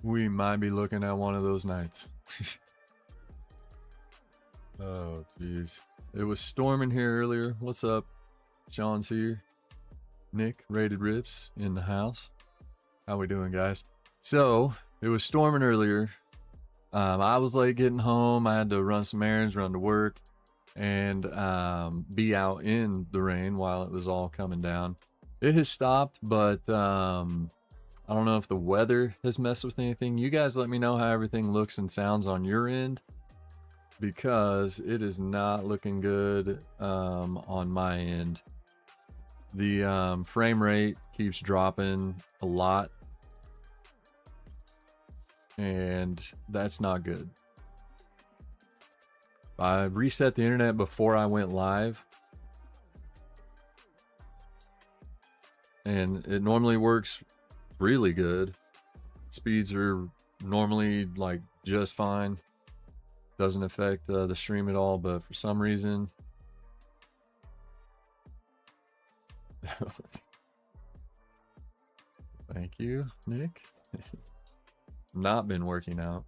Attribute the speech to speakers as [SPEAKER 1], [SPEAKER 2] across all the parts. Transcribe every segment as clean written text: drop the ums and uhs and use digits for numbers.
[SPEAKER 1] We might be looking at one of those nights. Oh, jeez. It was storming here earlier. What's up? Sean's here. Nick, Rated Rips, in the house. How we doing, guys? So, it was storming earlier. I was late getting home. I had to run some errands, run to work, and be out in the rain while it was all coming down. It has stopped, but I don't know if the weather has messed with anything. You guys let me know how everything looks and sounds on your end, because it is not looking good on my end. The frame rate keeps dropping a lot, and that's not good. I reset the internet before I went live, and it normally works really good. Speeds are normally like just fine. Doesn't affect the stream at all, but for some reason thank you, Nick. Not been working out.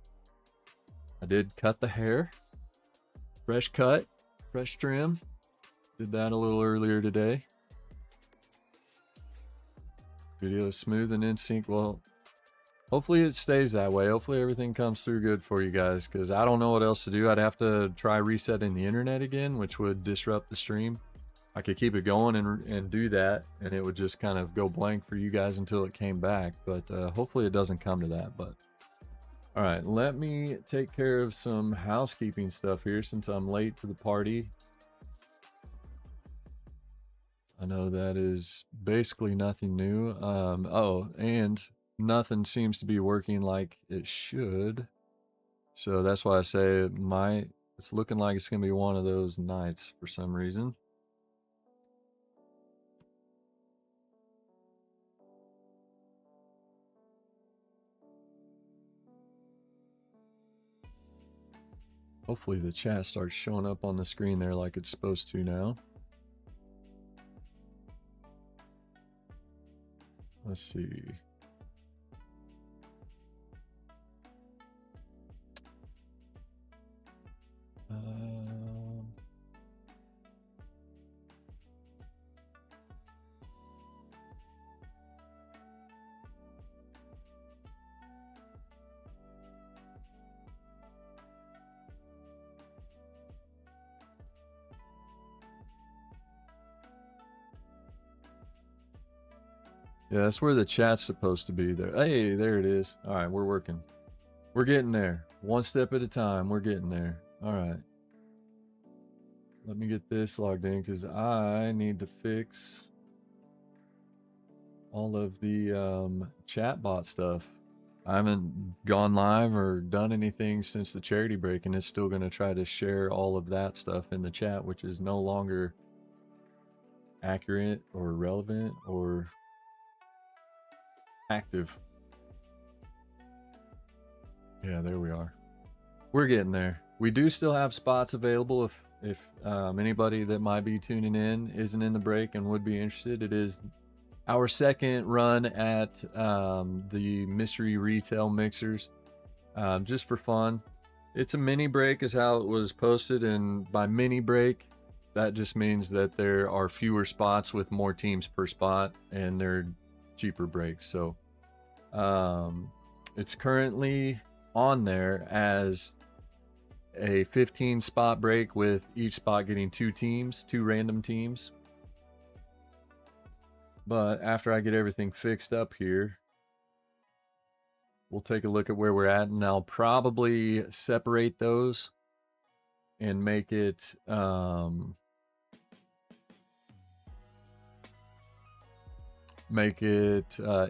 [SPEAKER 1] I did cut the hair. Fresh cut, fresh trim. Did that a little earlier today. Video is smooth and in sync. Well, hopefully it stays that way. Hopefully everything comes through good for you guys, because I don't know what else to do. I'd have to try resetting the internet again, which would disrupt the stream. I could keep it going and do that, and it would just kind of go blank for you guys until it came back. But hopefully it doesn't come to that. But all right, let me take care of some housekeeping stuff here since I'm late to the party. I know that is basically nothing new. Oh, and nothing seems to be working like it should. So that's why I say it's looking like it's going to be one of those nights for some reason. Hopefully the chat starts showing up on the screen there like it's supposed to now. Let's see. Yeah, that's where the chat's supposed to be there. Hey, there it is. All right, we're working. We're getting there. One step at a time. We're getting there. All right. Let me get this logged in because I need to fix all of the chat bot stuff. I haven't gone live or done anything since the charity break, and it's still going to try to share all of that stuff in the chat, which is no longer accurate or relevant or active. Yeah, there we are. We're getting there. We do still have spots available if anybody that might be tuning in isn't in the break and would be interested. It is our second run at the mystery retail mixers, just for fun. It's a mini break is how it was posted, and by mini break, that just means that there are fewer spots with more teams per spot, and they're cheaper breaks. So it's currently on there as a 15 spot break with each spot getting two random teams. But after I get everything fixed up here, we'll take a look at where we're at, and I'll probably separate those and make it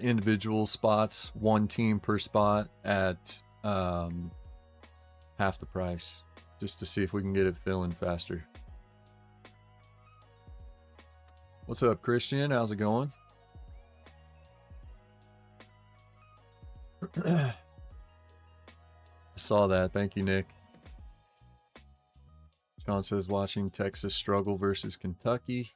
[SPEAKER 1] individual spots, one team per spot at half the price, just to see if we can get it filling faster. What's up, Christian? How's it going? I saw that. Thank you, Nick. Sean says watching Texas struggle versus Kentucky.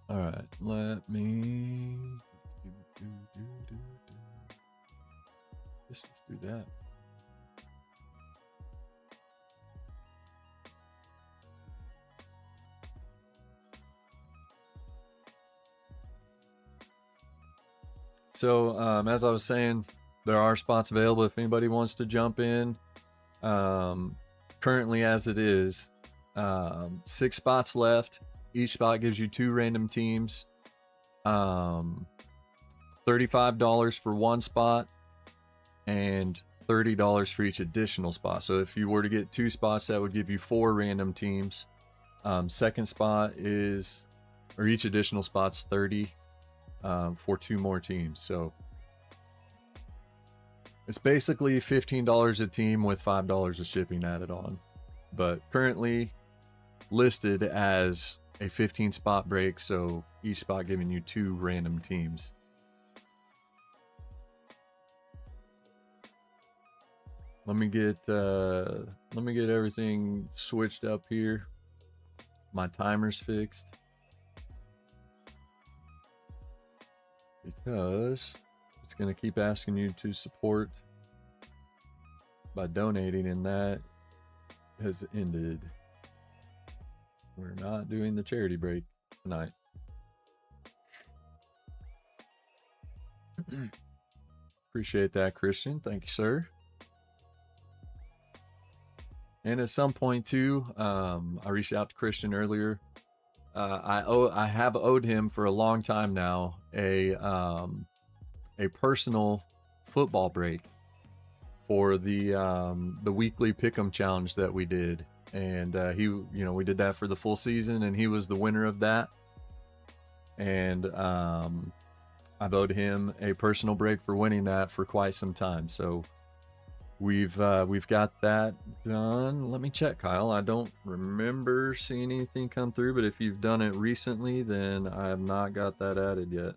[SPEAKER 1] All right, let me. Let's just do that. So, as I was saying, there are spots available if anybody wants to jump in. Currently, as it is, 6 spots left. Each spot gives you 2 random teams. $35 for one spot and $30 for each additional spot. So if you were to get 2 spots, that would give you 4 random teams. Second spot is, or each additional spot's 30 for 2 more teams. So it's basically $15 a team with $5 of shipping added on. But currently listed as a 15 spot break, so each spot giving you 2 random teams. Let me get everything switched up here. My timer's fixed because it's going to keep asking you to support by donating, and that has ended. We're not doing the charity break tonight. Appreciate that, Christian. Thank you, sir. And at some point too, I reached out to Christian earlier. I have owed him for a long time now a personal football break for the weekly pick'em challenge that we did, and we did that for the full season, and he was the winner of that. And I've owed him a personal break for winning that for quite some time. So we've got that done. Let me check, Kyle. I don't remember seeing anything come through, but if you've done it recently, then I have not got that added yet.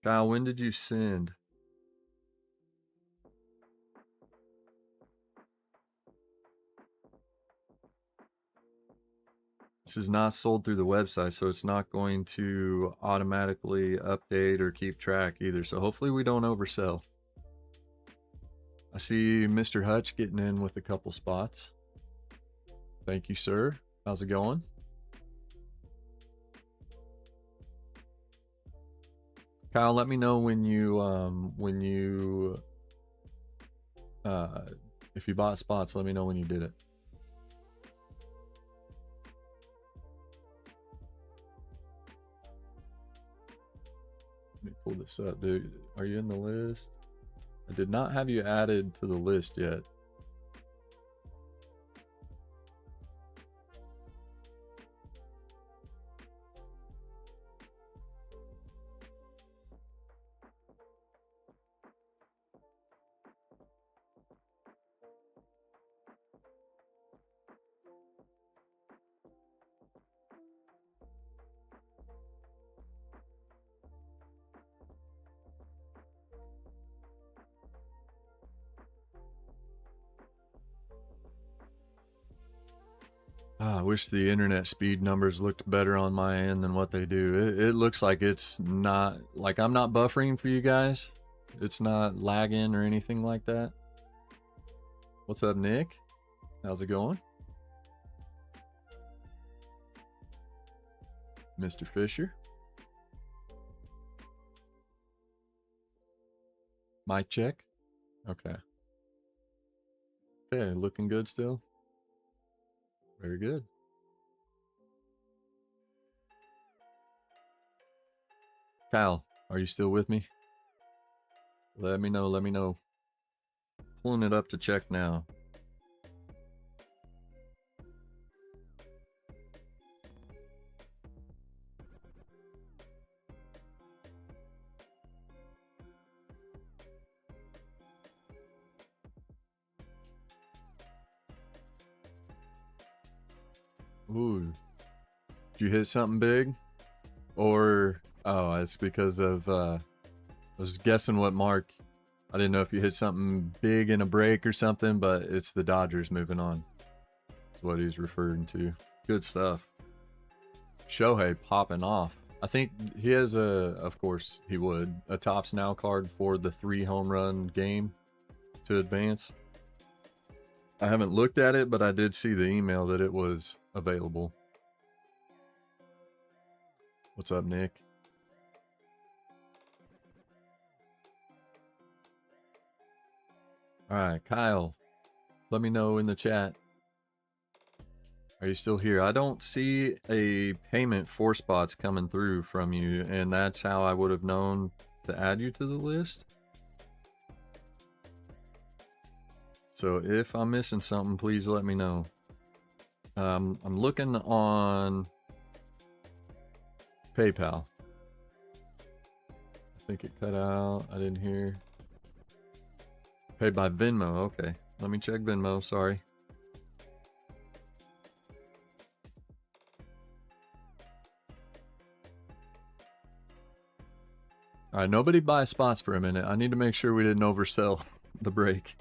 [SPEAKER 1] Kyle, when did you send? This is not sold through the website, so it's not going to automatically update or keep track either. So hopefully we don't oversell. I see Mr. Hutch getting in with a couple spots. Thank you, sir. How's it going? Kyle, let me know when you if you bought spots, let me know when you did it. Let me pull this up, dude. Are you in the list? I did not have you added to the list yet. I wish the internet speed numbers looked better on my end than what they do. It looks like it's not, like I'm not buffering for you guys. It's not lagging or anything like that. What's up, Nick? How's it going? Mr. Fisher? Mic check? Okay. Okay, looking good still? Very good. Kyle, are you still with me? Let me know, let me know. Pulling it up to check now. Ooh. Did you hit something big? Or, oh, it's because of, I was guessing what Mark I didn't know if you hit something big in a break or something, but it's the Dodgers moving on. That's what he's referring to. Good stuff. Shohei popping off. I think he has of course he would, a Topps Now card for the 3 home run game to advance. I haven't looked at it, but I did see the email that it was available. What's up, Nick? All right, Kyle, let me know in the chat. Are you still here? I don't see a payment 4 spots coming through from you, and that's how I would have known to add you to the list. So if I'm missing something, please let me know. I'm looking on PayPal. I think it cut out. I didn't hear. Paid by Venmo. Okay. Let me check Venmo. Sorry. All right. Nobody buy spots for a minute. I need to make sure we didn't oversell the break.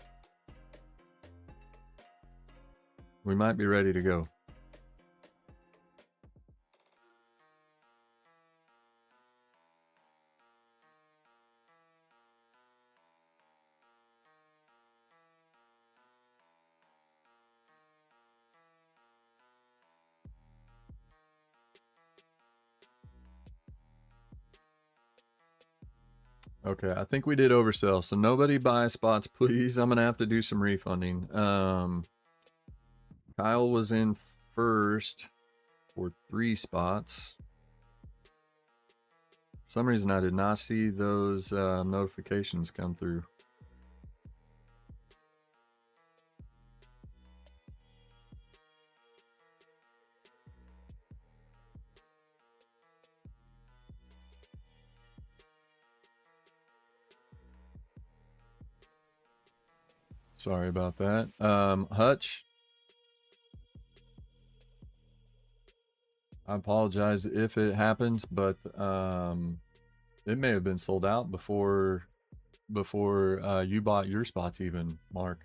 [SPEAKER 1] We might be ready to go. Okay, I think we did oversell, so nobody buy spots, please. I'm gonna have to do some refunding. Kyle was in first for 3 spots. For some reason, I did not see those notifications come through. Sorry about that. Hutch, I apologize if it happens, but it may have been sold out before you bought your spots even, Mark.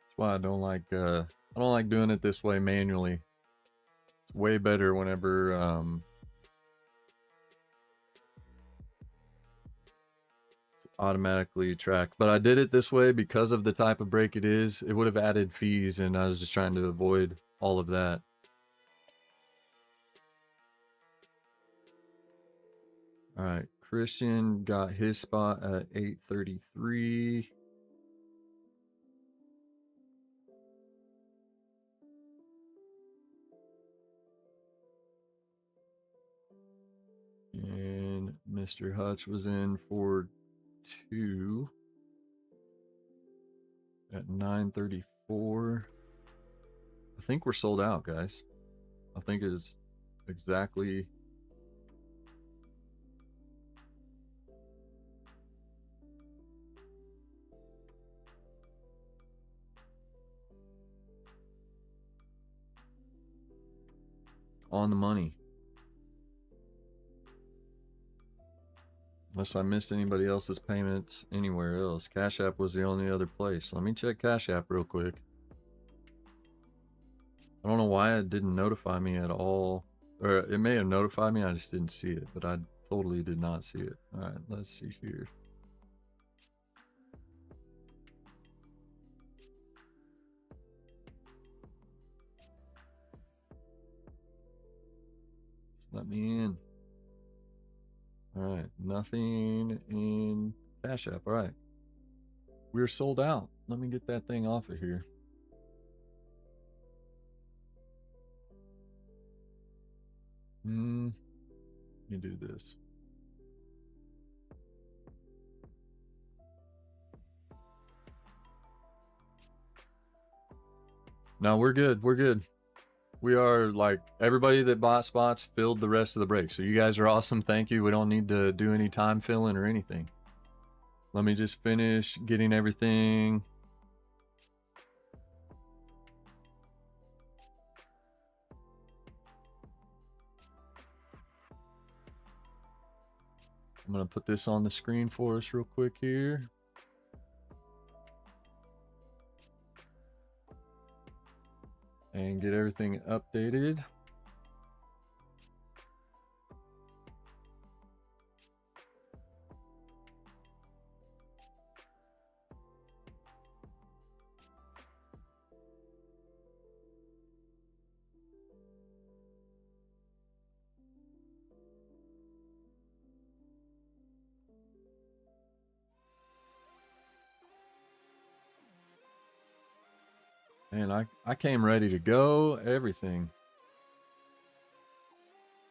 [SPEAKER 1] That's why I don't like doing it this way manually. It's way better whenever it's automatically tracked. But I did it this way because of the type of break it is. It would have added fees, and I was just trying to avoid all of that. All right, Christian got his spot at 833. And Mr. Hutch was in for 2 at 934. I think we're sold out, guys. I think it's exactly on the money. Unless I missed anybody else's payments anywhere else. Cash App was the only other place. Let me check Cash App real quick. I don't know why it didn't notify me at all. Or it may have notified me, I just didn't see it. But I totally did not see it. Alright, let's see here. Just let me in. Alright, nothing in Cash App. Alright. We're sold out. Let me get that thing off of here. Let me do this. No, we're good. We're good. We are, like, everybody that bought spots filled the rest of the break. So you guys are awesome. Thank you. We don't need to do any time filling or anything. Let me just finish getting everything. I'm going to put this on the screen for us real quick here. And get everything updated. And I came ready to go, everything.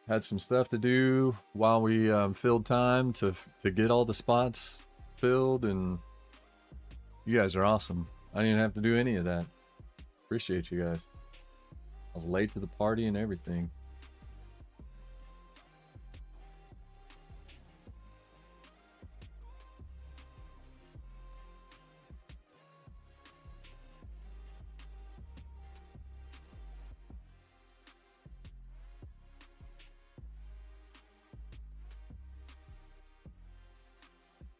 [SPEAKER 1] Had some stuff to do while we filled time to get all the spots filled, and you guys are awesome. I didn't have to do any of that. Appreciate you guys. I was late to the party and everything.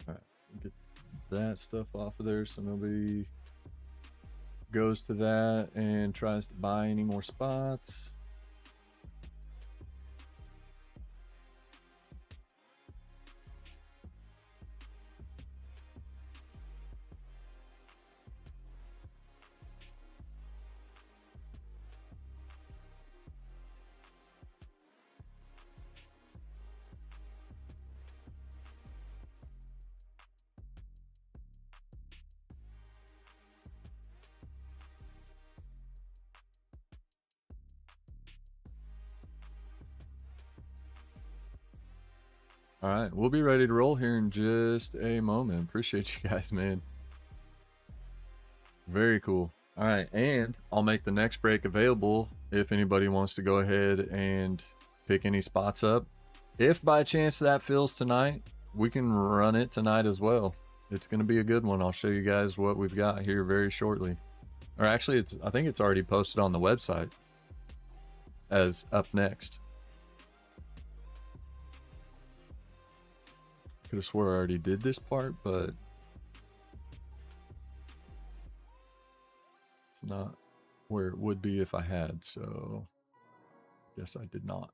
[SPEAKER 1] All right, get that stuff off of there so nobody goes to that and tries to buy any more spots. All right, we'll be ready to roll here in just a moment. Appreciate you guys, man. Very cool. All right, and I'll make the next break available if anybody wants to go ahead and pick any spots up. If by chance that fills tonight, we can run it tonight as well. It's going to be a good one. I'll show you guys what we've got here very shortly. Or actually, I think it's already posted on the website as up next. Could have swore I already did this part, but it's not where it would be if I had, so guess I did not.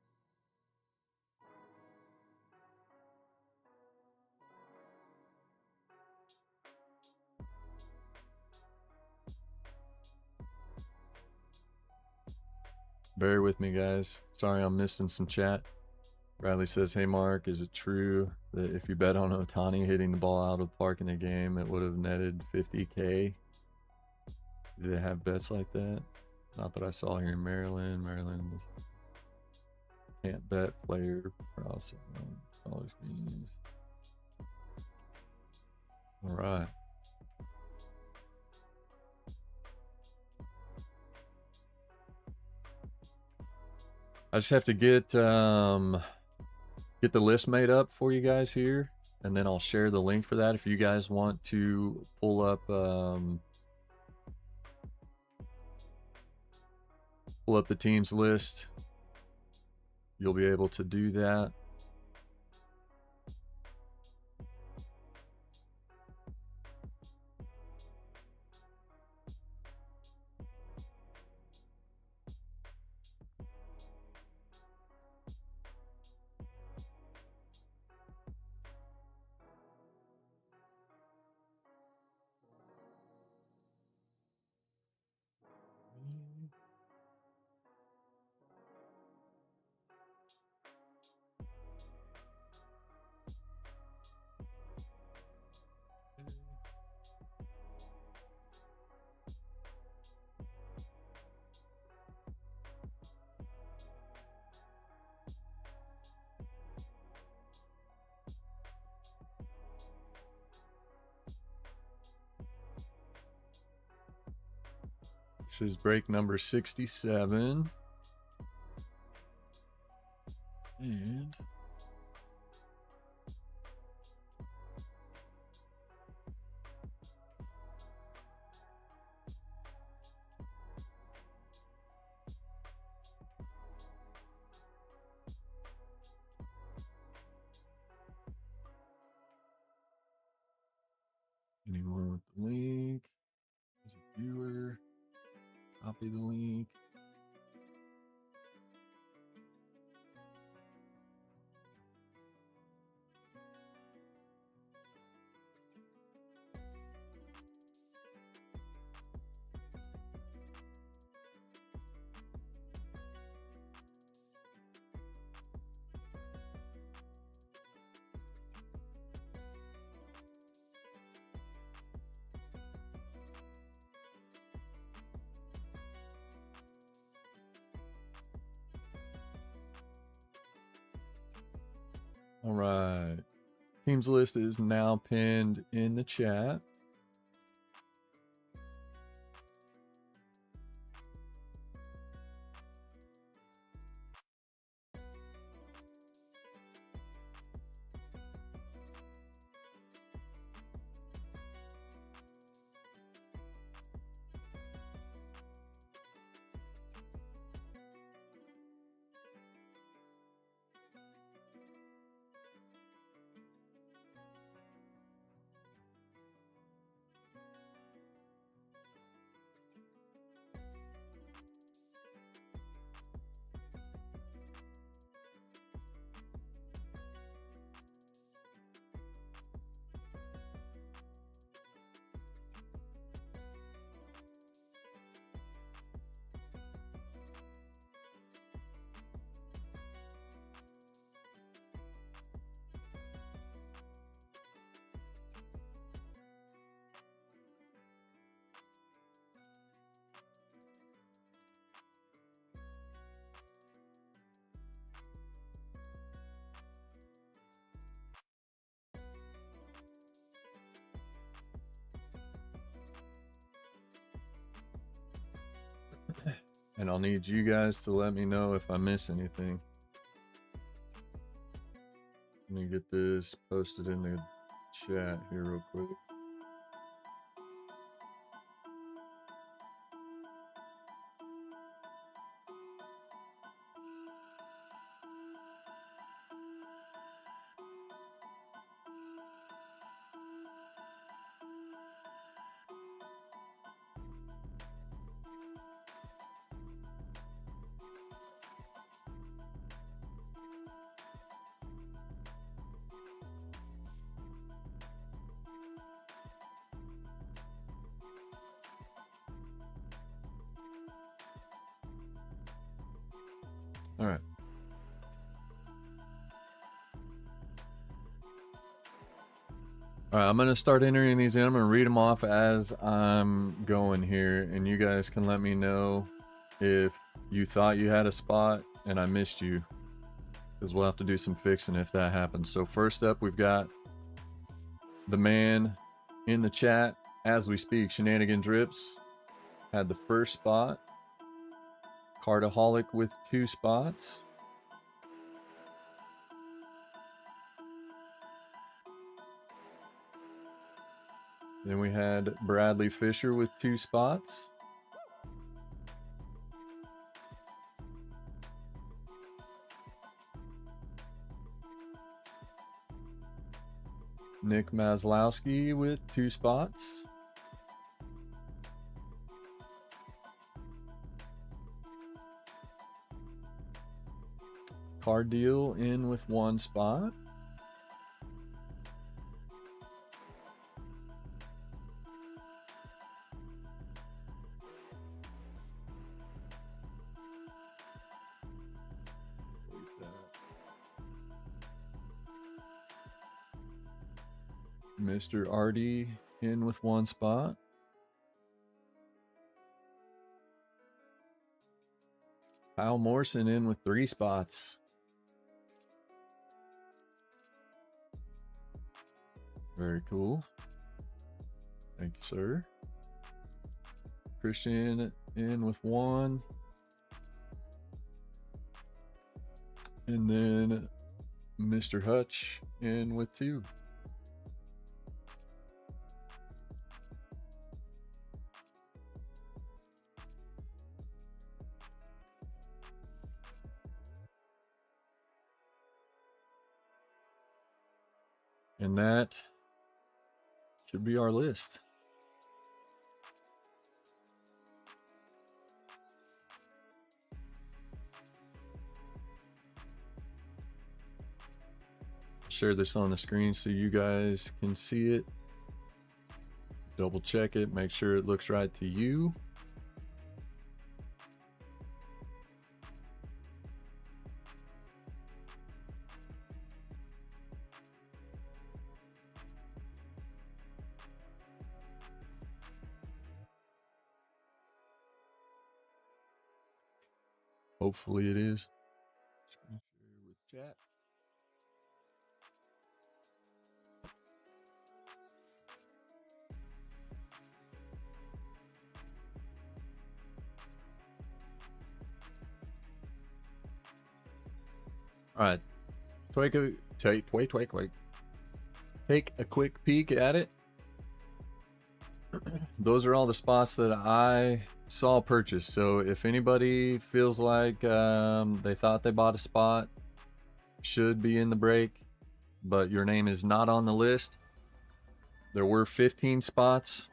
[SPEAKER 1] Bear with me, guys. Sorry I'm missing some chat. Bradley says, hey Mark, is it true that if you bet on Ohtani hitting the ball out of the park in the game, it would have netted 50K? Do they have bets like that? Not that I saw here in Maryland. Maryland can't bet player props on college games. All right. I just have to get the list made up for you guys here, and then I'll share the link for that if you guys want to pull up the teams list. You'll be able to do that. This is break number 67. And anyone with the link? There's a viewer. Copy the link. All right. Teams list is now pinned in the chat. And I'll need you guys to let me know if I miss anything. Let me get this posted in the chat here real quick. All right. All right, I'm going to start entering these in. I'm going to read them off as I'm going here, and you guys can let me know if you thought you had a spot and I missed you, because we'll have to do some fixing if that happens. So first up, we've got the man in the chat as we speak. Shenanigan Drips had the first spot. Cardaholic with 2 spots. Then we had Bradley Fisher with 2 spots. Nick Maslowski with 2 spots. Card Deal in with 1 spot. Mr. Artie in with 1 spot. Kyle Morrison in with 3 spots. Very cool. Thank you, sir. Christian in with 1. And then Mr. Hutch in with 2. And that should be our list. Share this on the screen so you guys can see it. Double check it, make sure it looks right to you. Hopefully it is. Screen share with chat. All right, take a quick peek at it. Those are all the spots that I saw purchased. So if anybody feels like they thought they bought a spot, should be in the break, but your name is not on the list, there were 15 spots,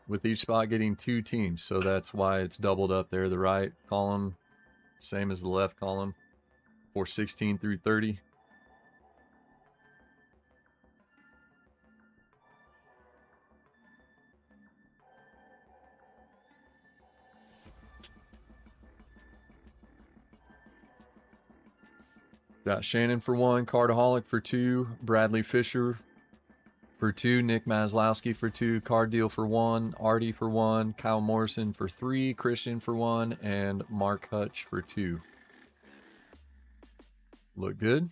[SPEAKER 1] with each spot getting 2 teams. So that's why it's doubled up there. The right column, same as the left column, for 16 through 30. Got Shannon for 1, Cardaholic for 2, Bradley Fisher for 2, Nick Maslowski for 2, Card Deal for 1, Artie for 1, Kyle Morrison for 3, Christian for 1, and Mark Hutch for 2. Look good?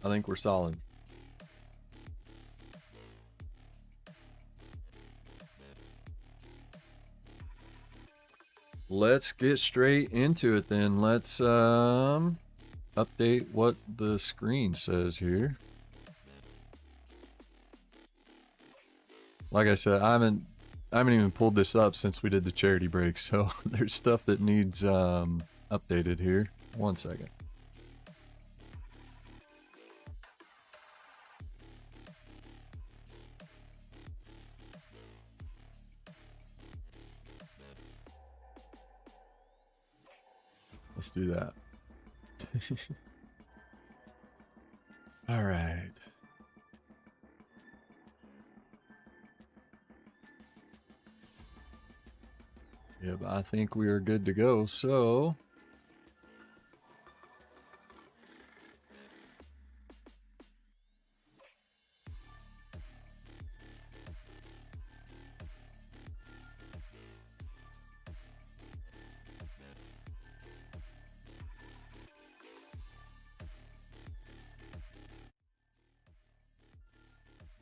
[SPEAKER 1] I think we're solid. Let's get straight into it then. Let's update what the screen says here. Like I said, I haven't even pulled this up since we did the charity break, so there's stuff that needs updated here. 1 second. Let's do that. All right. Yep, I think we are good to go. So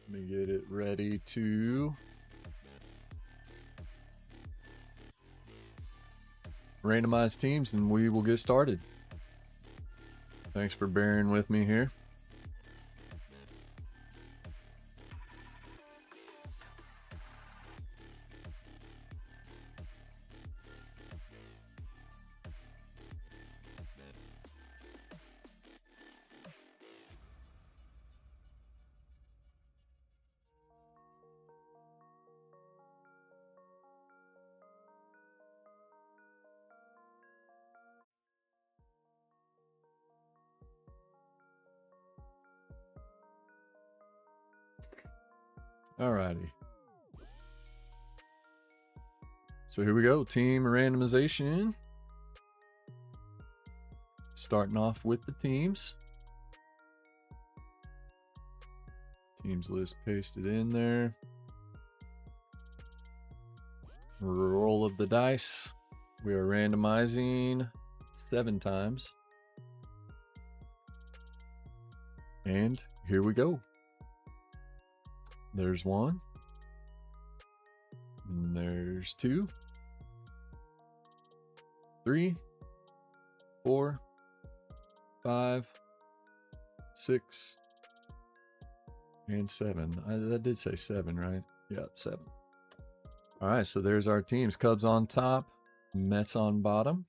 [SPEAKER 1] let me get it ready to randomize teams and we will get started. Thanks for bearing with me here. Alrighty. So here we go. Team randomization. Starting off with the teams. Teams list pasted in there. Roll of the dice. We are randomizing 7 times. And here we go. There's 1. And there's 2, 3, 4, 5, 6, and 7. That did say 7, right? Yeah, 7. All right, so there's our teams. Cubs on top, Mets on bottom.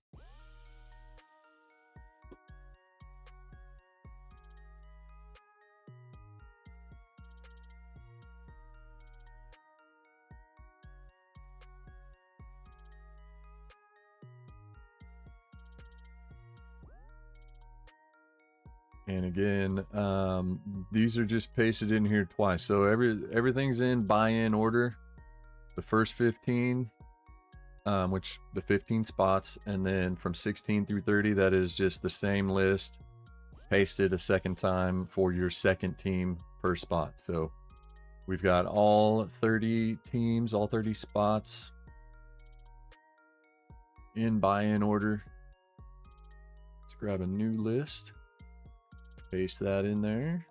[SPEAKER 1] And again, these are just pasted in here twice. So everything's in buy-in order. The first 15, which the 15 spots, and then from 16 through 30, that is just the same list pasted a second time for your second team per spot. So we've got all 30 teams, all 30 spots in buy-in order. Let's grab a new list. Paste that in there.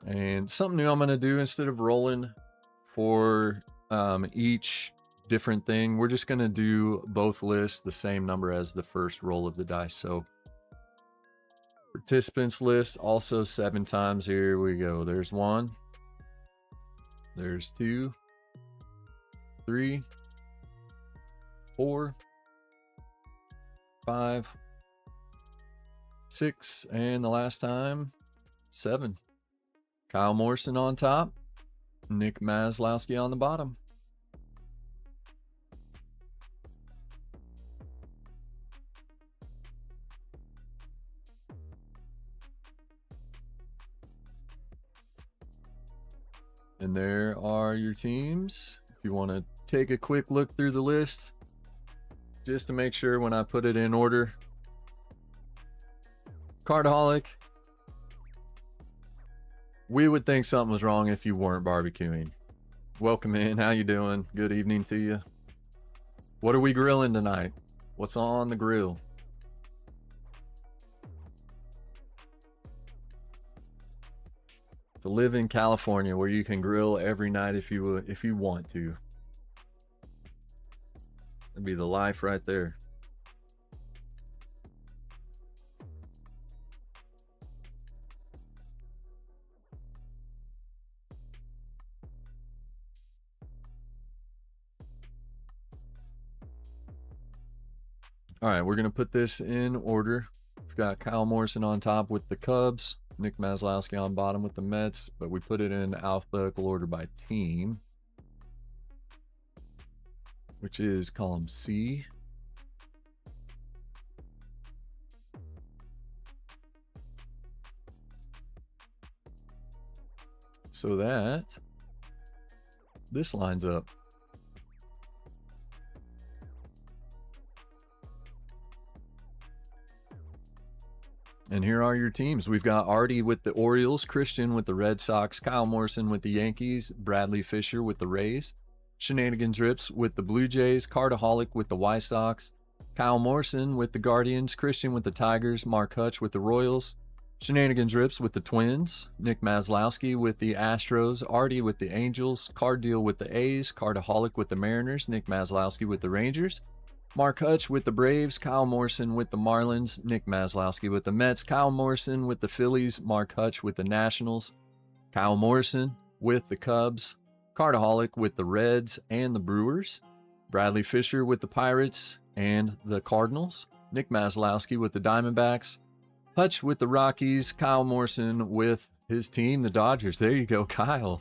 [SPEAKER 1] And something new I'm going to do, instead of rolling for each different thing, we're just going to do both lists the same number as the first roll of the dice. So participants list also 7 times. Here we go. There's 1. There's 2, 3, 4, 5, 6, and the last time 7. Kyle Morrison on top, Nick Maslowski on the bottom. And there are your teams. If you want to take a quick look through the list, just to make sure when I put it in order. Cardaholic, we would think something was wrong if you weren't barbecuing. Welcome in. How you doing? Good evening to you. What are we grilling tonight? What's on the grill? To live in California, where you can grill every night if you want to. That'd be the life right there. All right, we're going to put this in order. We've got Kyle Morrison on top with the Cubs, Nick Maslowski on bottom with the Mets, but we put it in alphabetical order by team, which is column C. So that this lines up. And here are your teams. We've got Artie with the Orioles, Christian with the Red Sox, Kyle Morrison with the Yankees, Bradley Fisher with the Rays, Shenanigans Rips with the Blue Jays, Cardaholic with the White Sox, Kyle Morrison with the Guardians, Christian with the Tigers, Mark Hutch with the Royals, Shenanigans Rips with the Twins, Nick Maslowski with the Astros, Artie with the Angels, Card Deal with the A's, Cardaholic with the Mariners, Nick Maslowski with the Rangers, Mark Hutch with the Braves, Kyle Morrison with the Marlins, Nick Maslowski with the Mets, Kyle Morrison with the Phillies, Mark Hutch with the Nationals, Kyle Morrison with the Cubs, Cardaholic with the Reds and the Brewers, Bradley Fisher with the Pirates and the Cardinals, Nick Maslowski with the Diamondbacks, Hutch with the Rockies, Kyle Morrison with his team, the Dodgers. There you go, Kyle.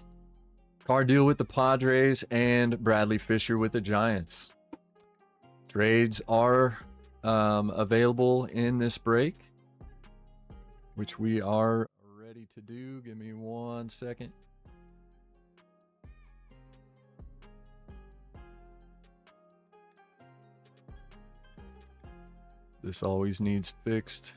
[SPEAKER 1] Card Deal with the Padres and Bradley Fisher with the Giants. Trades are available in this break, which we are ready to do. Give me 1 second. This always needs fixed.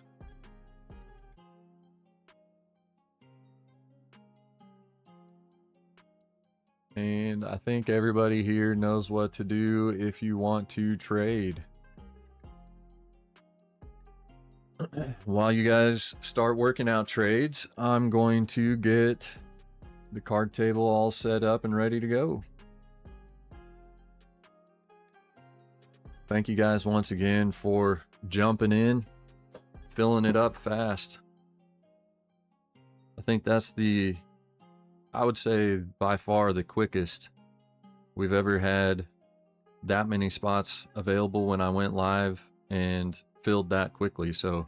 [SPEAKER 1] And I think everybody here knows what to do if you want to trade. While you guys start working out trades, I'm going to get the card table all set up and ready to go. Thank you guys once again for jumping in, filling it up fast. I think that's I would say by far the quickest we've ever had that many spots available when I went live and filled that quickly. So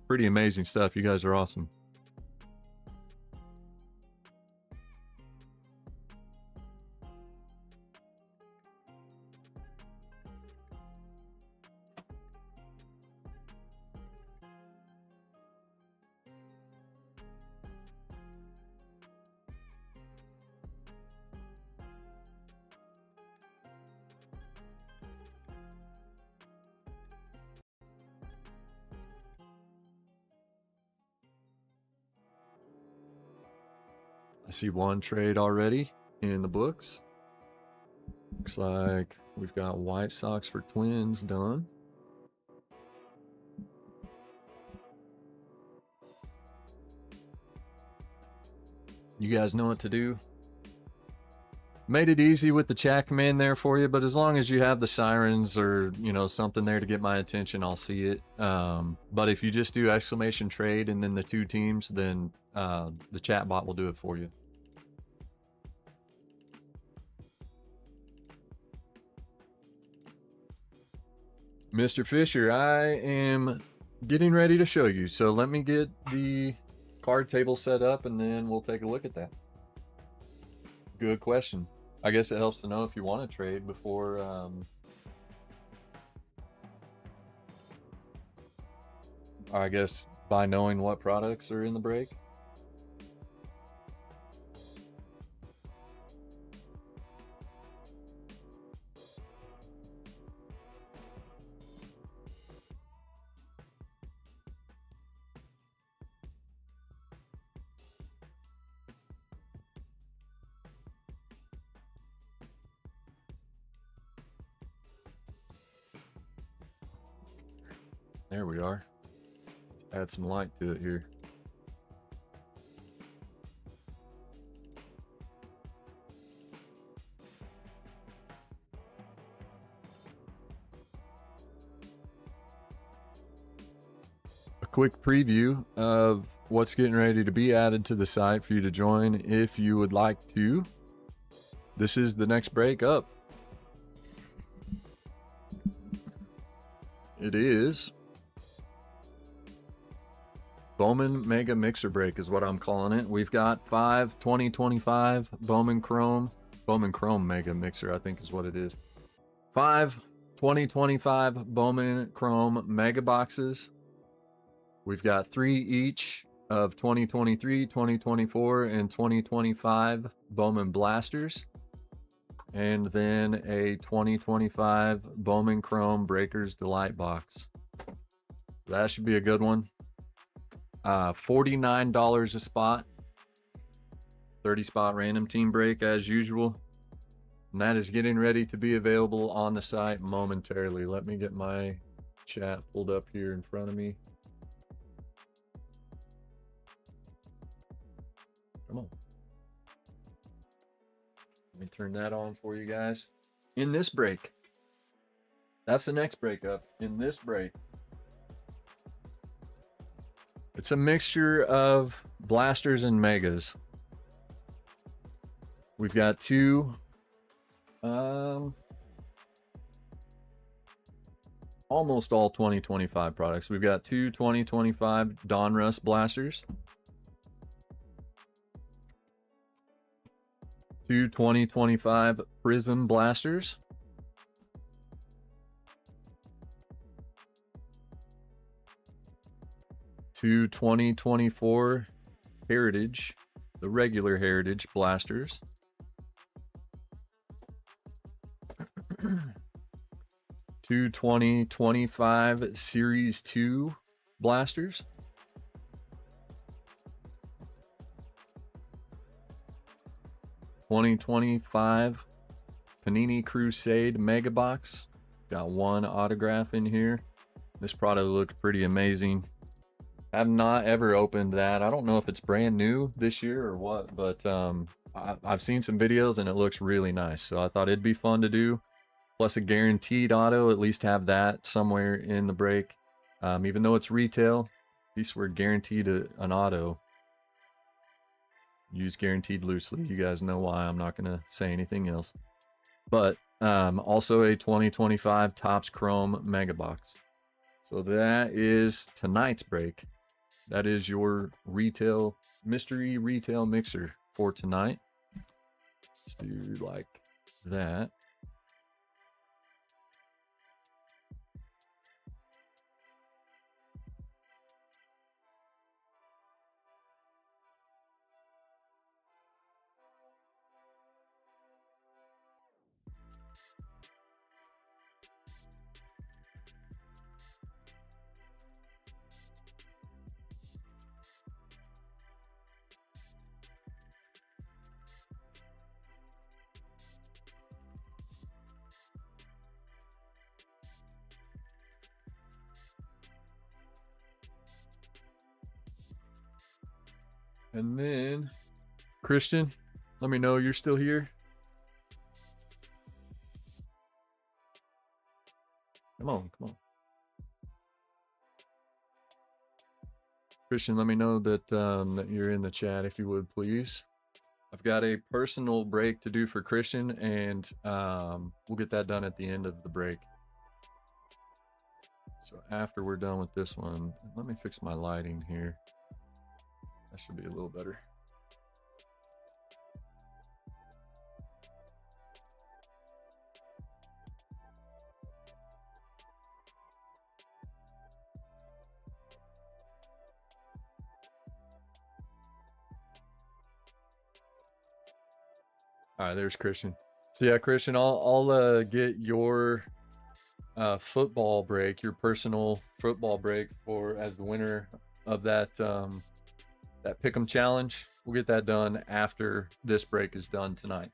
[SPEAKER 1] pretty amazing stuff. You guys are awesome. I see one trade already in the books. Looks like we've got White Sox for Twins done. You guys know what to do. Made it easy with the chat command there for you, but as long as you have the sirens or, you know, something there to get my attention, I'll see it. But if you just do exclamation trade and then the two teams, then the chat bot will do it for you. Mr. Fisher, I am getting ready to show you. So let me get the card table set up and then we'll take a look at that. Good question. I guess it helps to know if you want to trade before I guess by knowing what products are in the break. There we are. Let's add some light to it here. A quick preview of what's getting ready to be added to the site for you to join if you would like to. This is the next break up. It is Bowman Mega Mixer Break is what I'm calling it. We've got 5 2025 Bowman Chrome Mega Mixer, I think is what it is. 5 2025 Bowman Chrome Mega Boxes. We've got 3 each of 2023, 2024, and 2025 Bowman Blasters. And then a 2025 Bowman Chrome Breakers Delight Box. That should be a good one. $49 a spot. 30 spot random team break as usual. And that is getting ready to be available on the site momentarily. Let me get my chat pulled up here in front of me. Come on. Let me turn that on for you guys. In this break. That's the next break up. In this break. It's a mixture of blasters and megas. We've got 2 almost all 2025 products. We've got 2 2025 Donruss blasters, 2 2025 Prism blasters, 2 2024 Heritage, the regular Heritage blasters, 2 2025 Series 2 blasters, 2025 Panini Crusade Mega Box. Got 1 autograph in here. This product looked pretty amazing. Have not ever opened that. I don't know if it's brand new this year or what, but I've seen some videos and it looks really nice. So I thought it'd be fun to do. Plus a guaranteed auto, at least have that somewhere in the break. Even though it's retail, at least we're guaranteed an auto. Use guaranteed loosely. You guys know why. I'm not going to say anything else. But also a 2025 Topps Chrome Mega Box. So that is tonight's break. That is your retail mystery retail mixer for tonight. Let's do like that. And then, Christian, let me know you're still here. Come on, come on. Christian, let me know that, that you're in the chat if you would, please. I've got a personal break to do for Christian, and we'll get that done at the end of the break. So after we're done with this one, let me fix my lighting here. That should be a little better. All right, there's Christian. So yeah, Christian, I'll get your football break, your personal football break for as the winner of that that pick'em challenge. We'll get that done after this break is done tonight.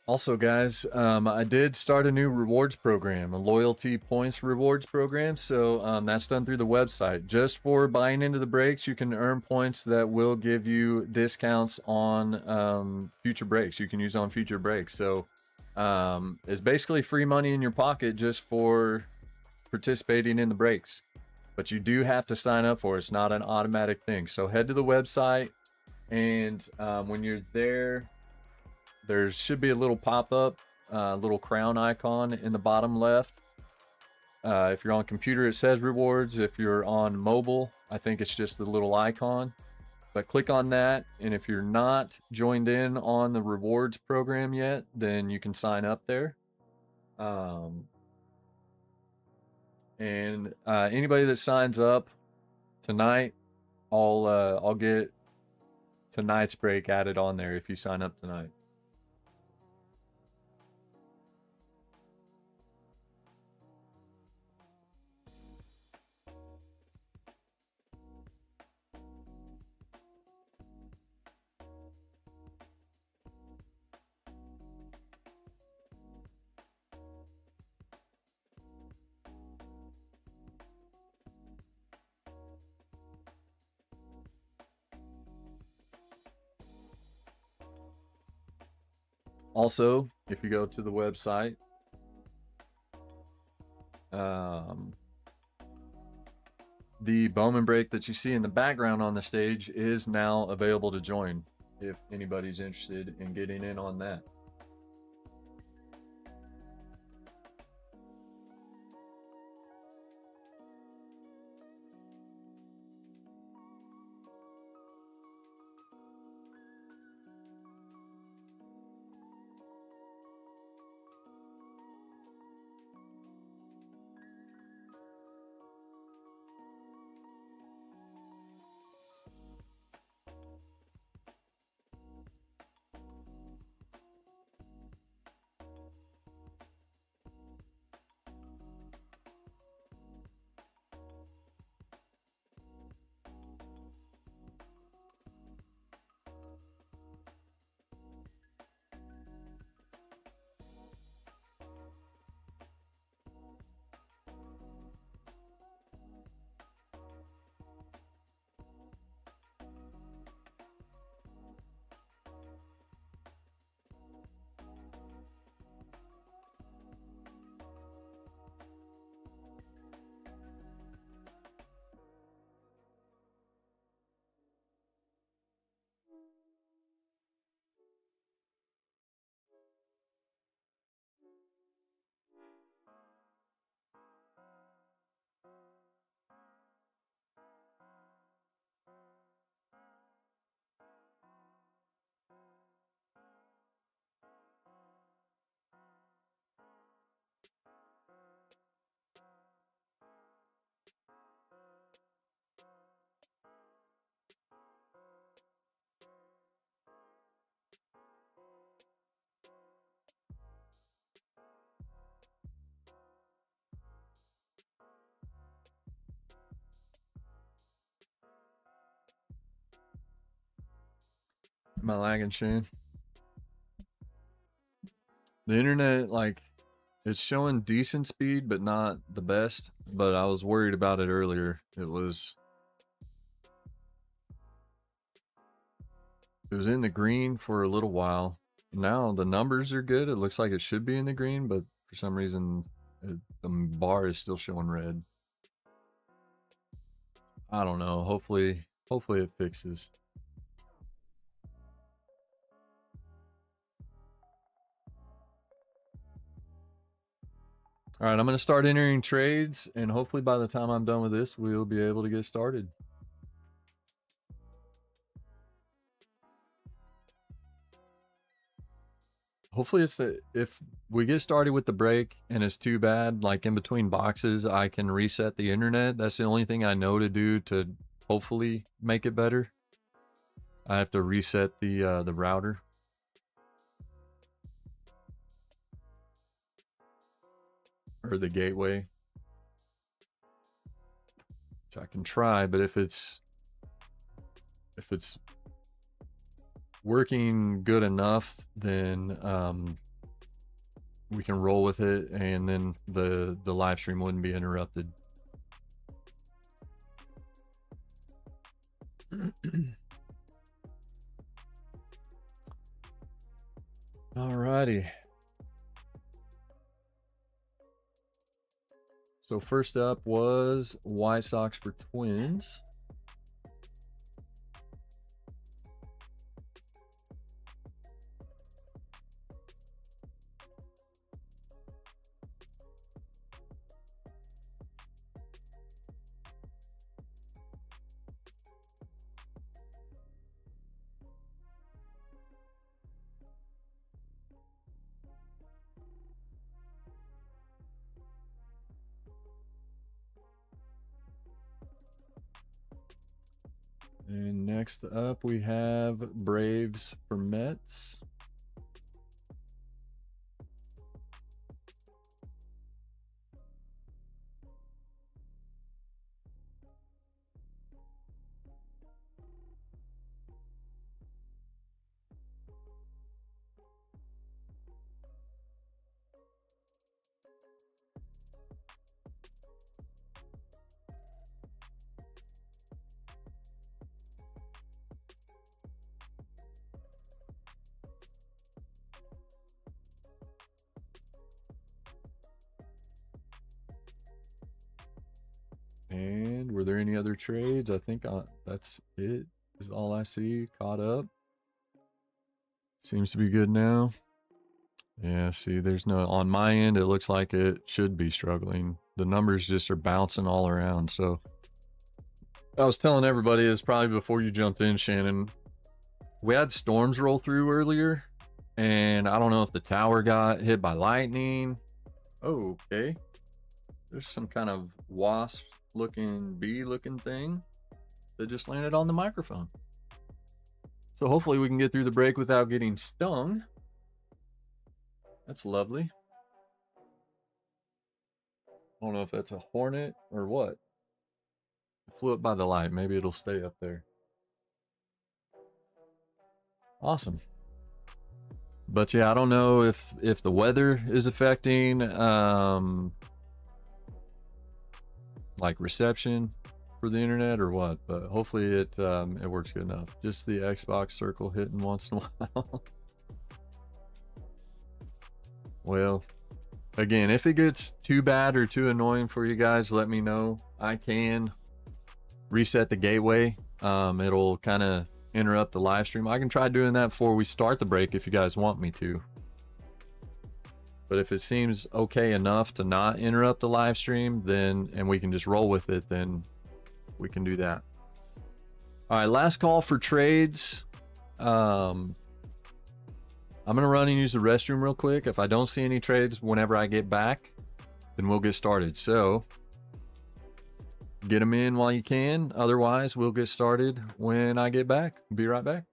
[SPEAKER 1] Also, guys, I did start a new rewards program, a loyalty points rewards program. So that's done through the website. Just for buying into the breaks, you can earn points that will give you discounts on future breaks. You can use on future breaks. So it's basically free money in your pocket just for participating in the breaks. But you do have to sign up for it. It's not an automatic thing. So head to the website, and when you're there, there should be a little pop-up, little crown icon in the bottom left. If you're on computer, it says rewards. If you're on mobile, I think it's just the little icon. But click on that, and if you're not joined in on the rewards program yet, then you can sign up there. And anybody that signs up tonight, I'll get tonight's break added on there if you sign up tonight. Also, if you go to the website, the Bowman break that you see in the background on the stage is now available to join if anybody's interested in getting in on that. Am I lagging, Shane? The internet, like, it's showing decent speed, but not the best. But I was worried about it earlier. It was in the green for a little while. Now the numbers are good. It looks like it should be in the green, but for some reason the bar is still showing red. I don't know. Hopefully it fixes. All right, I'm going to start entering trades, and hopefully by the time I'm done with this, we'll be able to get started. Hopefully if we get started with the break and it's too bad, like in between boxes, I can reset the internet. That's the only thing I know to do to hopefully make it better. I have to reset the router. Or the gateway. Which I can try, but if it's working good enough, then we can roll with it, and then the live stream wouldn't be interrupted. Alrighty. So first up was White Sox for Twins. And next up, we have Braves for Mets. And were there any other trades? I think that's it. Is all I see. Caught up. Seems to be good now. Yeah, see, there's no, on my end, it looks like it should be struggling. The numbers just are bouncing all around. So I was telling everybody, it's probably before you jumped in, Shannon. We had storms roll through earlier, and I don't know if the tower got hit by lightning. Oh, okay. There's some kind of wasp looking, bee looking thing that just landed on the microphone. So hopefully we can get through the break without getting stung. That's lovely. I don't know if that's a hornet or what. It flew up by the light. Maybe it'll stay up there. Awesome. But yeah, I don't know if the weather is affecting like reception for the internet or what, but hopefully it works good enough. Just the Xbox circle hitting once in a while. Well, again, if it gets too bad or too annoying for you guys, let me know. I can reset the gateway. It'll kind of interrupt the live stream. I can try doing that before we start the break if you guys want me to. But if it seems okay enough to not interrupt the live stream, then, and we can just roll with it, then we can do that. All right, last call for trades. I'm gonna run and use the restroom real quick. If I don't see any trades whenever I get back, then we'll get started. So get them in while you can. Otherwise, we'll get started when I get back. Be right back.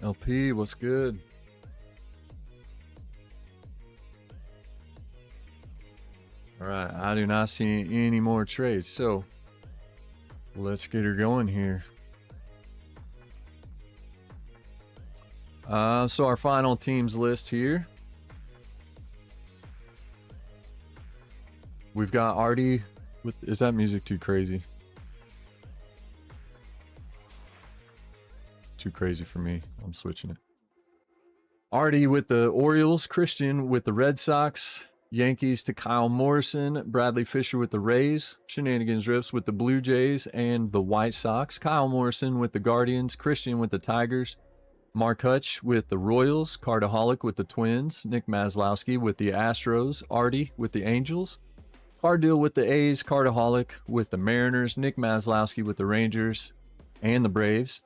[SPEAKER 1] LP, what's good? right, I do not see any more trades, so let's get her going here. So our final teams list here. We've got Artie with, is that music too crazy? It's too crazy for me. I'm switching it. Artie with the Orioles, Christian with the Red Sox, Yankees to Kyle Morrison, Bradley Fisher with the Rays, Shenanigans Rips with the Blue Jays and the White Sox, Kyle Morrison with the Guardians, Christian with the Tigers, Mark Hutch with the Royals, Cardaholic with the Twins, Nick Maslowski with the Astros, Artie with the Angels, Cardeal with the A's, Cardaholic with the Mariners, Nick Maslowski with the Rangers and the Braves,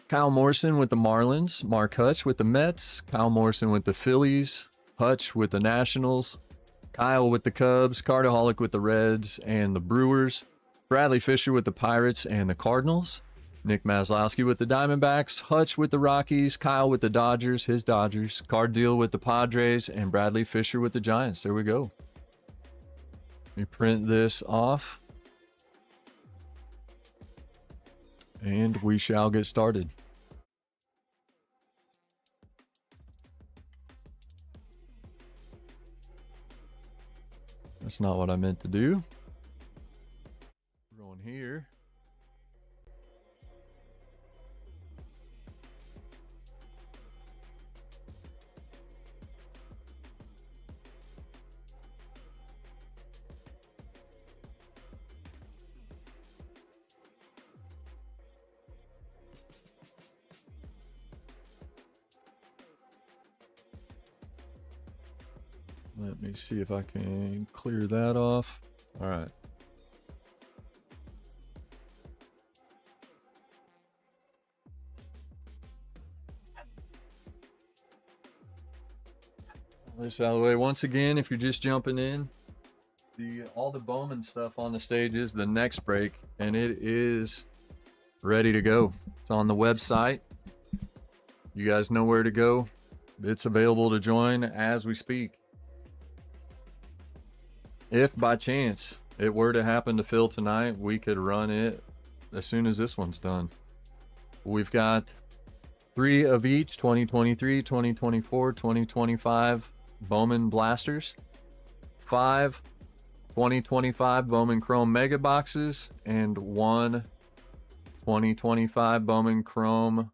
[SPEAKER 1] Kyle Morrison with the Marlins, Mark Hutch with the Mets, Kyle Morrison with the Phillies, Hutch with the Nationals, Kyle with the Cubs, Cardaholic with the Reds and the Brewers, Bradley Fisher with the Pirates and the Cardinals, Nick Maslowski with the Diamondbacks, Hutch with the Rockies, Kyle with the Dodgers, his Dodgers, Cardeal with the Padres, and Bradley Fisher with the Giants. There we go. Let me print this off. And we shall get started. That's not what I meant to do. We're going here. Let me see if I can clear that off. All right. This out of the way. Once again, if you're just jumping in, all the Bowman stuff on the stage is the next break, and it is ready to go. It's on the website. You guys know where to go. It's available to join as we speak. If by chance it were to happen to fill tonight, we could run it as soon as this one's done. We've got 3 of each, 2023, 2024, 2025 Bowman Blasters, 5 2025 Bowman Chrome Mega Boxes, and 1 2025 Bowman Chrome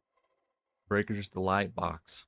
[SPEAKER 1] Breakers Delight Box.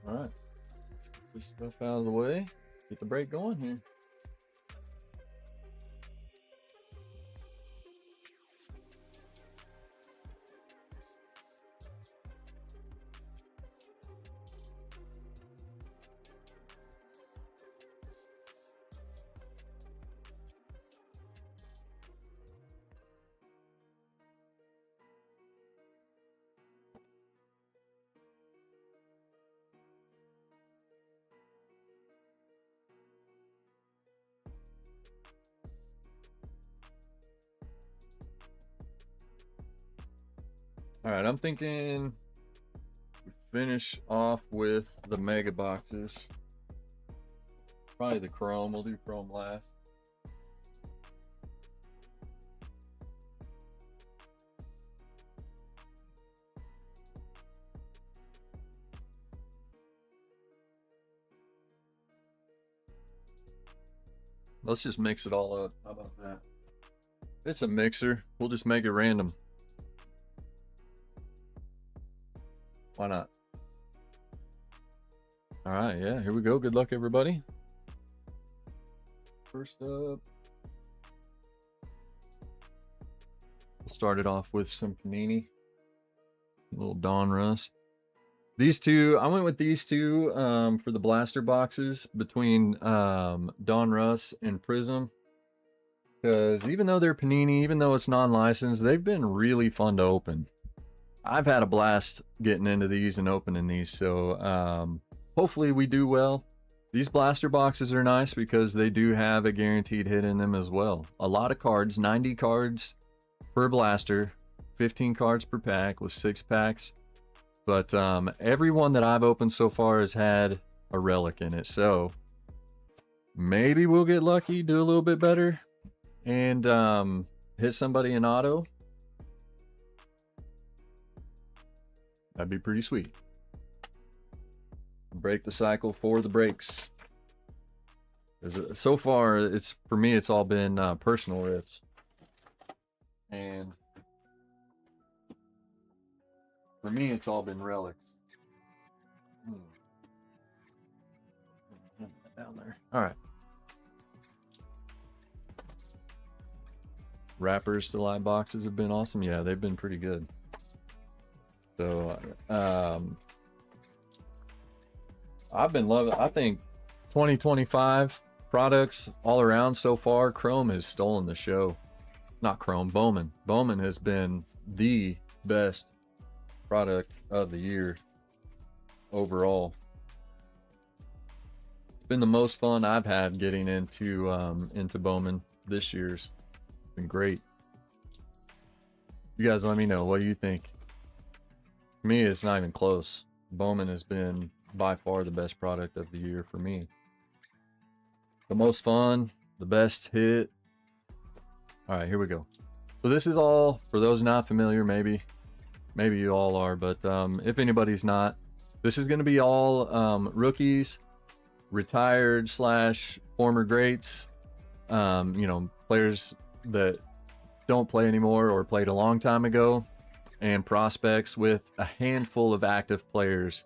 [SPEAKER 1] All right, let's get this stuff out of the way. Get the break going here. All right, I'm thinking we finish off with the mega boxes. Probably the chrome. We'll do chrome last. Let's just mix it all up. How about that? It's a mixer. We'll just make it random. Why not? All right, yeah, here we go. Good luck, everybody. First up, we'll start it off with some Panini. A little Don Russ. These two, I went with these two for the blaster boxes between Don Russ and Prism. Because even though they're Panini, even though it's non-licensed, they've been really fun to open. I've had a blast getting into these and opening these, so hopefully we do well. These blaster boxes are nice because they do have a guaranteed hit in them as well. A lot of cards, 90 cards per blaster, 15 cards per pack with 6 packs. But every one that I've opened so far has had a relic in it, so maybe we'll get lucky, do a little bit better, and hit somebody in auto. That'd be pretty sweet. Break the cycle for the breaks. So far, for me, it's all been personal rips. And for me, it's all been relics. Down there. All right. Wrappers to live boxes have been awesome. Yeah, they've been pretty good. So, I've been loving, I think 2025 products all around so far. Chrome has stolen the show. Not Chrome, Bowman. Bowman has been the best product of the year overall. It's been the most fun I've had getting into Bowman this year's. It's been great. You guys let me know, what do you think? For me, it's not even close. Bowman has been by far the best product of the year for me. The most fun, the best hit. All right, here we go. So this is all, for those not familiar, maybe you all are, but if anybody's not, this is going to be all rookies, retired / former greats, you know, players that don't play anymore or played a long time ago, and prospects with a handful of active players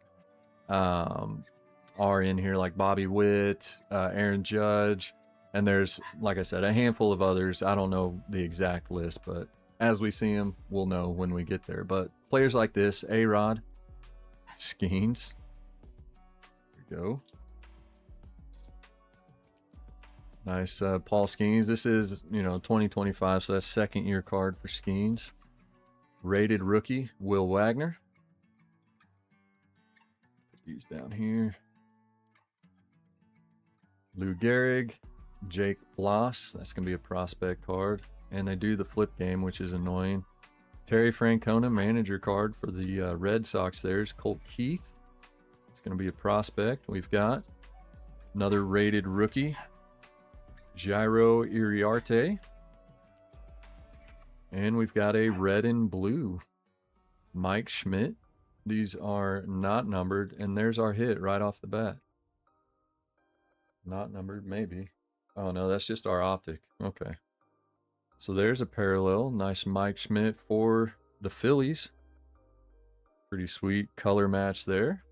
[SPEAKER 1] are in here, like Bobby Witt, Aaron Judge, and there's, like I said, a handful of others. I don't know the exact list, but as we see them, we'll know when we get there. But players like this, A-Rod, Skeens, there we go. Nice, Paul Skeens. This is, you know, 2025, so that's second year card for Skeens. Rated rookie, Will Wagner. Put these down here. Lou Gehrig, Jake Bloss. That's going to be a prospect card. And they do the flip game, which is annoying. Terry Francona, manager card for the Red Sox. There's Colt Keith. It's going to be a prospect. We've got another rated rookie, Jairo Iriarte. And we've got a red and blue, Mike Schmidt. These are not numbered, and there's our hit right off the bat. Not numbered, maybe. Oh no, that's just our optic. Okay. So there's a parallel. Nice Mike Schmidt for the Phillies. Pretty sweet color match there.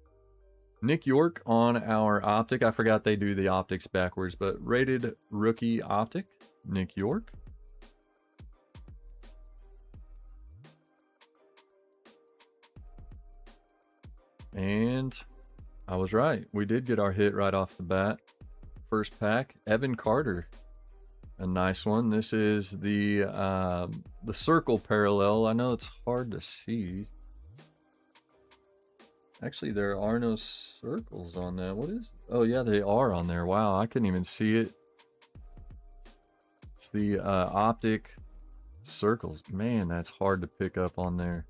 [SPEAKER 1] Nick York on our optic. I forgot they do the optics backwards, but rated rookie optic, Nick York. And I was right. We did get our hit right off the bat. First pack, Evan Carter. A nice one. This is the circle parallel. I know it's hard to see. Actually, there are no circles on that. What is? Oh yeah, they are on there. Wow, I couldn't even see it. It's the optic circles. Man, that's hard to pick up on there.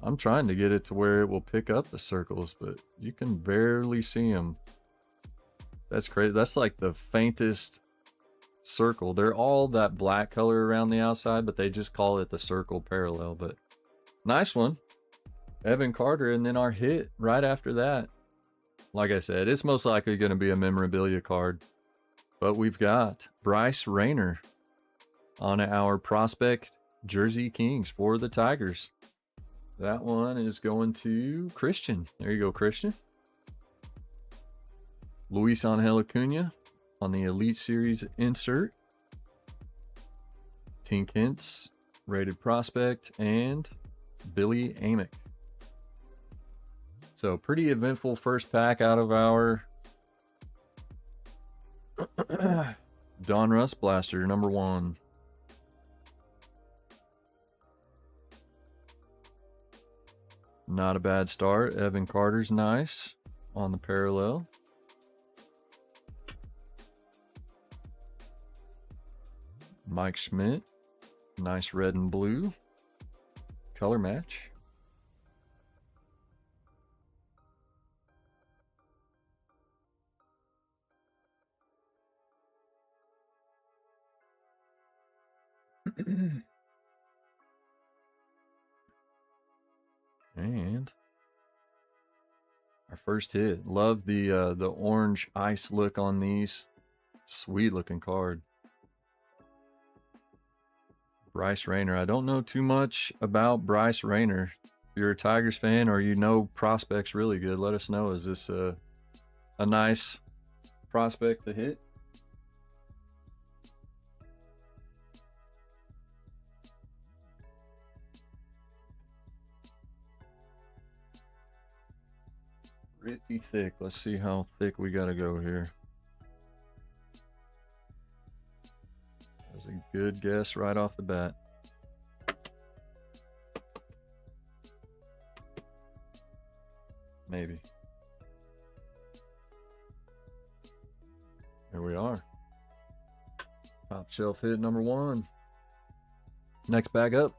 [SPEAKER 1] I'm trying to get it to where it will pick up the circles, but you can barely see them. That's crazy. That's like the faintest circle. They're all that black color around the outside, but they just call it the circle parallel. But nice one, Evan Carter. And then our hit right after that, like I said, it's most likely going to be a memorabilia card, but we've got Bryce Rayner on our prospect Jersey Kings for the Tigers. That one is going to Christian. There you go, Christian. Luis Angel Acuna on the Elite Series insert. Tink Hintz, rated prospect, and Billy Amick. So pretty eventful first pack out of our Donruss Blaster number 1. Not a bad start. Evan Carter's nice on the parallel. Mike Schmidt, nice red and blue color match. And our first hit. Love the orange ice look on these. Sweet looking card. Bryce Rayner. I don't know too much about Bryce Rayner. If you're a Tigers fan or you know prospects really good, let us know. Is this a nice prospect to hit? Pretty thick. Let's see how thick we got to go here. That's a good guess right off the bat. Maybe. There we are. Top shelf hit number 1. Next bag up.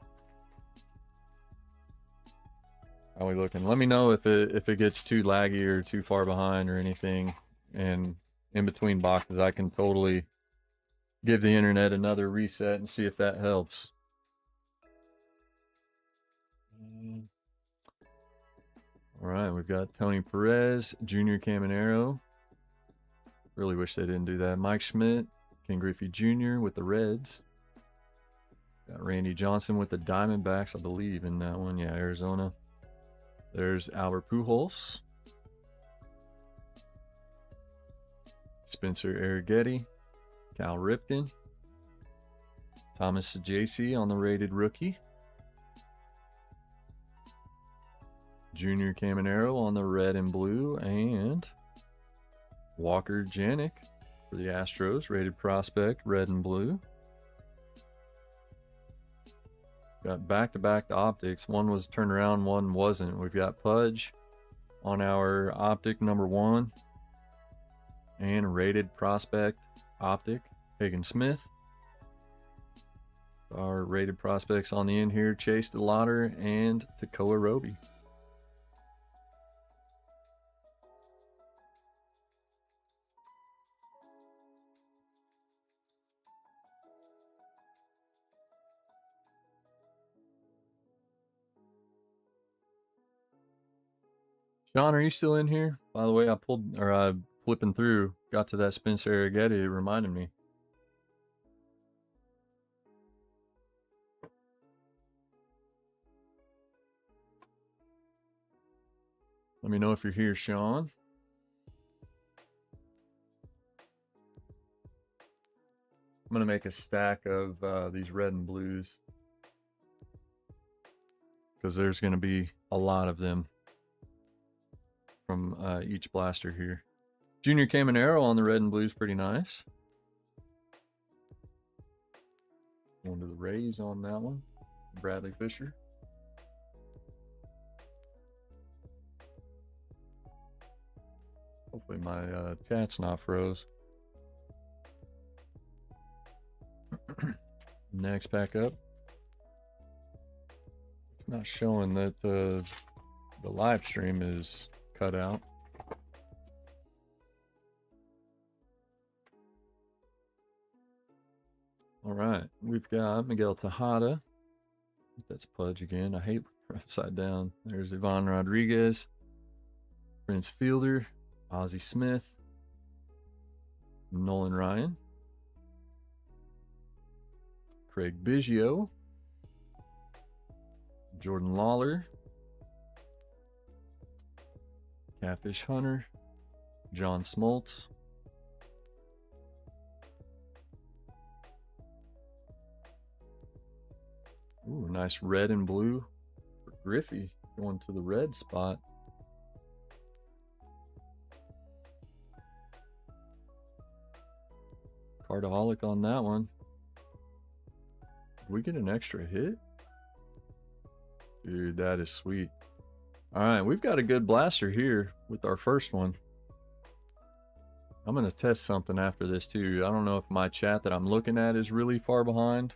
[SPEAKER 1] How are we looking? Let me know if it gets too laggy or too far behind or anything. And in between boxes, I can totally give the internet another reset and see if that helps. All right, we've got Tony Perez, Junior Caminero. Really wish they didn't do that. Mike Schmidt, Ken Griffey Jr. with the Reds. Got Randy Johnson with the Diamondbacks, I believe, in that one. Yeah, Arizona. There's Albert Pujols. Spencer Arrighetti. Cal Ripken. Thomas Sajaci on the rated rookie. Junior Caminero on the red and blue. And Walker Janik for the Astros, rated prospect, red and blue. Got back-to-back optics. One was turned around, one wasn't. We've got Pudge on our optic number 1. And rated prospect optic, Hagen Smith. Our rated prospects on the end here, Chase DeLauder and Tekoa Roby. John, are you still in here? By the way, I flipping through, got to that Spencer Arrighetti, it reminded me. Let me know if you're here, Sean. I'm going to make a stack of these red and blues, because there's going to be a lot of them from each blaster here. Junior Caminero on the red and blue is pretty nice. Going to the Rays on that one. Bradley Fisher. Hopefully my chat's not froze. Next pack up. Not showing that the live stream is cut out. All right, we've got Miguel Tejada. That's Pudge again. I hate upside down. There's Ivan Rodriguez, Prince Fielder, Ozzie Smith, Nolan Ryan, Craig Biggio, Jordan Lawler, Catfish Hunter, John Smoltz, ooh, nice red and blue for Griffey, going to the red spot. Cardaholic on that one. Did we get an extra hit? Dude, that is sweet. All right, we've got a good blaster here with our first one. I'm going to test something after this too. I don't know if my chat that I'm looking at is really far behind,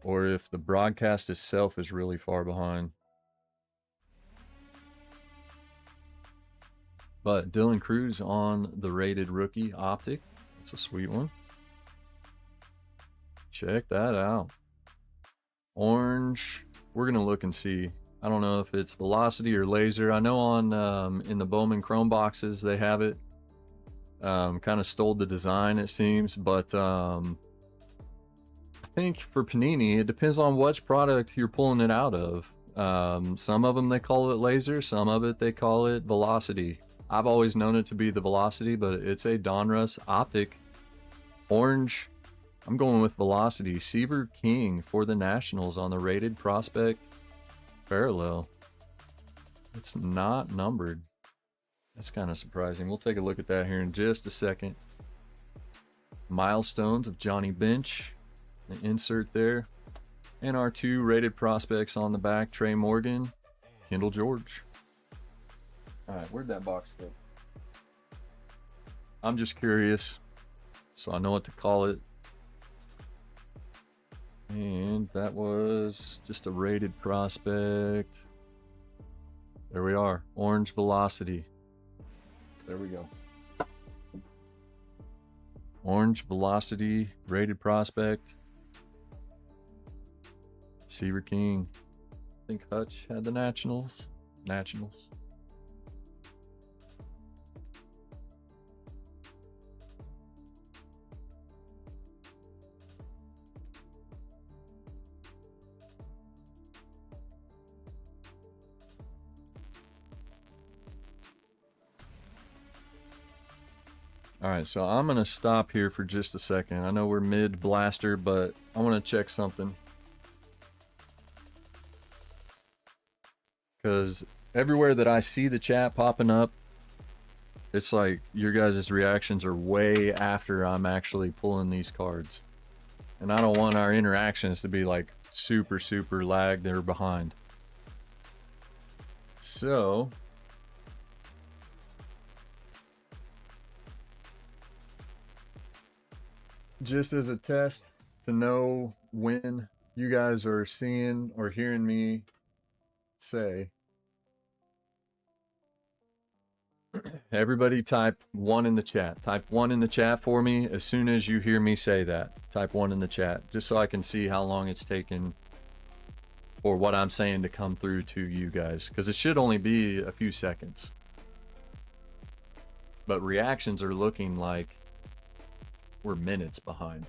[SPEAKER 1] or if the broadcast itself is really far behind. But Dylan Cruz on the rated rookie optic. That's a sweet one. Check that out. Orange. We're going to look and see. I don't know if it's velocity or laser. I know on in the Bowman Chrome boxes they have it. Kind of stole the design, it seems, but I think for Panini, it depends on which product you're pulling it out of. Some of them they call it laser, some of it they call it velocity. I've always known it to be the velocity, but it's a Donruss optic. Orange, I'm going with velocity. Seaver King for the Nationals on the rated prospect parallel. It's not numbered. That's kind of surprising. We'll take a look at that here in just a second. Milestones of Johnny Bench, the insert there. And our two rated prospects on the back, Trey Morgan, Kendall George. All right, where'd that box go? I'm just curious, so I know what to call it. And that was just a rated prospect. There we are, Orange Velocity. There we go. Orange Velocity, rated prospect. Seaver King. I think Hutch had the Nationals. All right, so I'm going to stop here for just a second. I know we're mid blaster, but I want to check something. Because everywhere that I see the chat popping up, it's like your guys' reactions are way after I'm actually pulling these cards. And I don't want our interactions to be like super lagged or behind. So just as a test to know when you guys are seeing or hearing me say, everybody type 1 in the chat. Type 1 in the chat for me as soon as you hear me say that. Type 1 in the chat, just so I can see how long it's taken for what I'm saying to come through to you guys, because it should only be a few seconds. But reactions are looking like we're minutes behind.